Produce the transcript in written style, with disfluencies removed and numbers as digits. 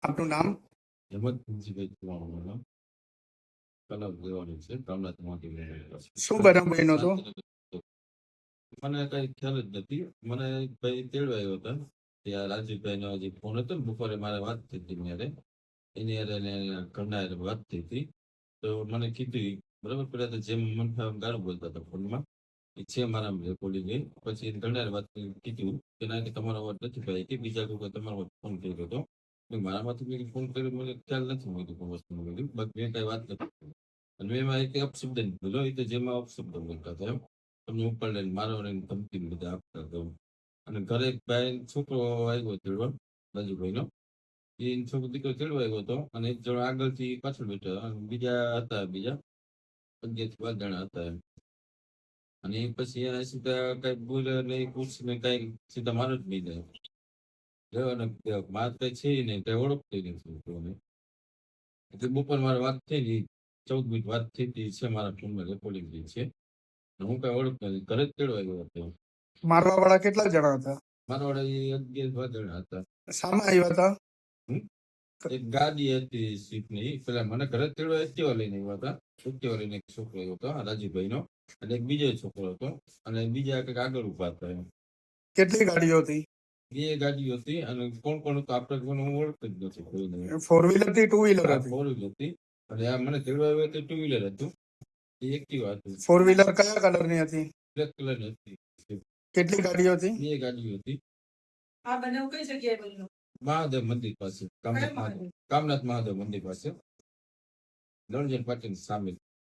આપનું નામ? હેમંત મુનશીભાઈ ચૌહાણ કલાક લેવાની છે ગામડામાંથી. શું બનાવ બન્યો હતો? મને કઈ ખ્યાલ જ નથી. મને ભાઈ તેડવા આવ્યો હતા ત્યાં રાજુભાઈ નો જે ફોન હતો ને બપોરે મારે વાત થઈ હતી ત્યારે એની હારે ઘરના હારે વાત થઈ હતી. તો મને કીધું બરાબર, પેલા તો જેમ મન ફાવે ગાળું બોલતા હતા ફોનમાં, એ છે મારા રેકોર્ડિંગ ગઈ. પછી ઘરના હારે વાત કીધું કે ના કે તમારો અવાજ નથી ભાઈ કે બીજા કોઈ તમારો ફોન કર્યો હતો. મારામાંથી મેં ફોન કર્યો મને ખ્યાલ નથી. મેં કોઈ વસ્તુનું કીધું બાકી મેં કઈ વાત નથી. અને મેં એમાં એક અપશબ્દ નહીં બોલ્યો. એ તો જેમાં અપશબ્દ બોલતા હતા એમ તમને ઉપર લઈને મારો ધમકી બધા આપતા હતા. અને ઘરે એક ભાઈ છોકરો આવ્યો તેડવા રાજુભાઈ નો. એ છોકરો દીકરો તેડવા આવ્યો હતો અને એક જણ આગળથી પાછળ બેઠા બીજા હતા, બીજા 11 થી 12 જણા હતા એમ. અને પછી એને સીધા કઈ બોલે નહીં, પૂછીને કઈ સીધા મારો જ નહીં જાય. માર કઈ છે નહીં, કઈ ઓળખતી નથી. એટલે બપોર મારે વાત થઈ ગઈ, 14 મિનિટ વાત થઈ હતી છે મારા ફોનમાં રેકોર્ડિંગ છે. હું કઈ ઓળખતો નથી. ઘરે જ તેડવા ગયો હતો. મારવા વાળા કેટલા જણા હતા? મારા વાળા 11-12 જણા હતા. સામે આવ્યા હતા? એક ગાડી હતી સ્વીફ્ટ ની. પેલા મને ઘરે જ તેડવા એક્ટિવા લઈને આવ્યા હતા. એક્ટિવા લઈને એક છોકરો આવ્યો હતો રાજુભાઈ નો, અને એક બીજો છોકરો હતો, અને બીજા કંઈક આગળ ઉભા હતા એમ. કેટલી ગાડીઓ હતી? 2 ગાડીઓ હતી. અને કોણ કોણ હતું આપણે કોઈને હું ઓળખતો જ નથી કોઈને. 4 વ્હીલર હતી, 2 વ્હીલર હતી? 4 વ્હીલર હતી. અને આ મને તેડવા આવ્યો તો 2 વ્હીલર હતું. એ એક્ટિવા હતું. 4 વ્હીલર કયા કલરની હતી? બ્લેક કલર ની હતી. કેટલી ગાડીઓ હતી? 2 ગાડીઓ હતી. આ બનાવ કઈ જગ્યાએ બન્યો? મહાદેવ મંદિર પાસે, કામનાથ મહાદેવ મંદિર પાસે, દળજન પાટીલ સામે.